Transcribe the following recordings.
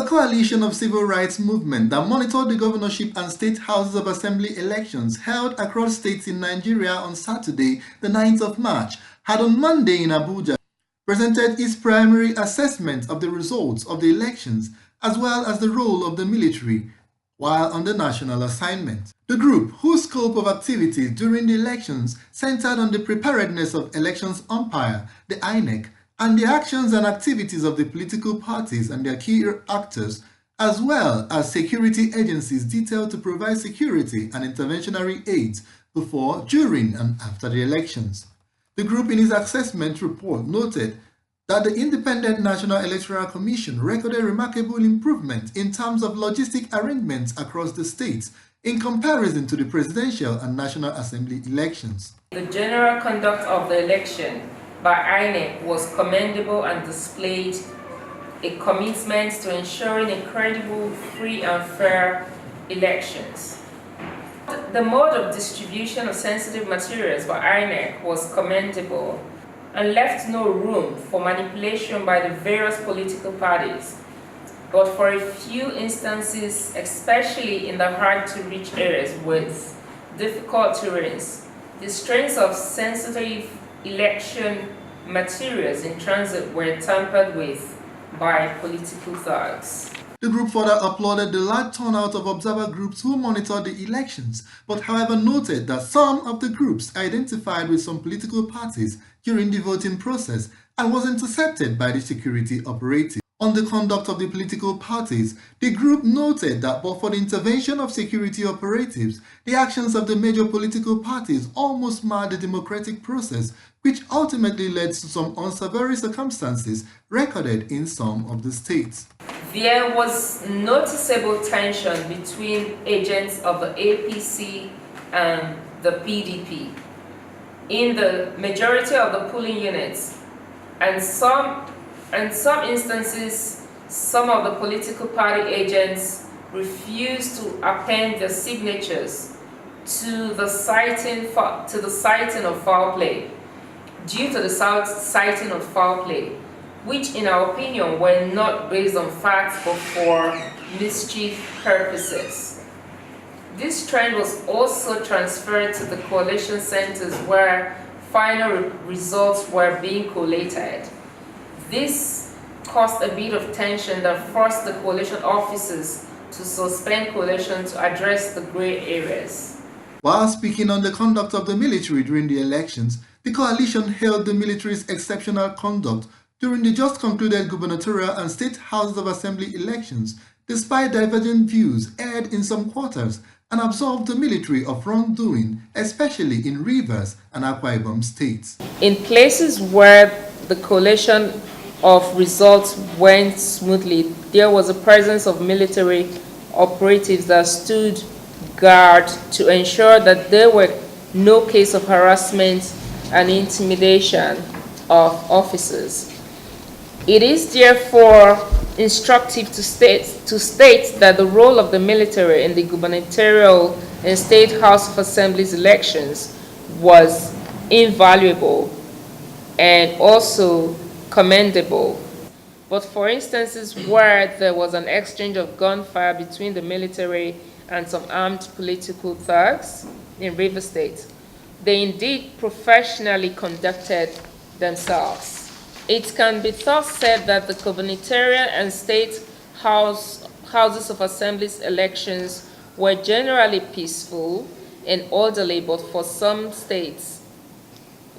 A coalition of civil rights movements that monitored the governorship and state houses of assembly elections held across states in Nigeria on Saturday, the 9th of March, had on Monday in Abuja presented its primary assessment of the results of the elections as well as the role of the military while on the national assignment. The group, whose scope of activities during the elections centered on the preparedness of elections umpire, the INEC, and the actions and activities of the political parties and their key actors, as well as security agencies detailed to provide security and interventionary aids before, during, and after the elections. The group in its assessment report noted that the Independent National Electoral Commission recorded remarkable improvement in terms of logistic arrangements across the states in comparison to the presidential and National Assembly elections. The general conduct of the election by INEC was commendable and displayed a commitment to ensuring a credible, free and fair elections. The mode of distribution of sensitive materials by INEC was commendable and left no room for manipulation by the various political parties. But for a few instances, especially in the hard-to-reach areas with difficult terrains, the strengths of sensitive election materials in transit were tampered with by political thugs. The group further applauded the large turnout of observer groups who monitored the elections, but however noted that some of the groups identified with some political parties during the voting process and was intercepted by the security operatives. On the conduct of the political parties, the group noted that but for the intervention of security operatives, the actions of the major political parties almost marred the democratic process, which ultimately led to some unsavory circumstances recorded in some of the states. There was noticeable tension between agents of the APC and the PDP in the majority of the polling units, and in some instances, some of the political party agents refused to append their signatures to the citing of foul play, due to the citing of foul play, which in our opinion were not based on facts but for mischief purposes. This trend was also transferred to the coalition centers where final results were being collated. This caused a bit of tension that forced the coalition officers to suspend coalition to address the gray areas. While speaking on the conduct of the military during the elections, the coalition hailed the military's exceptional conduct during the just concluded gubernatorial and state houses of assembly elections, despite divergent views aired in some quarters, and absolved the military of wrongdoing, especially in Rivers and Akwa Ibom states. In places where the collation of results went smoothly, there was a presence of military operatives that stood guard to ensure that there were no case of harassment and intimidation of officers. It is therefore instructive to state that the role of the military in the gubernatorial and state house of assemblies elections was invaluable and also commendable. But for instances where there was an exchange of gunfire between the military and some armed political thugs in Rivers State, they indeed professionally conducted themselves. It can be thus said that the gubernatorial and state houses of assemblies elections were generally peaceful and orderly, but for some states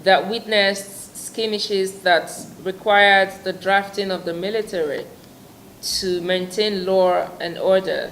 that witnessed skirmishes that required the drafting of the military to maintain law and order.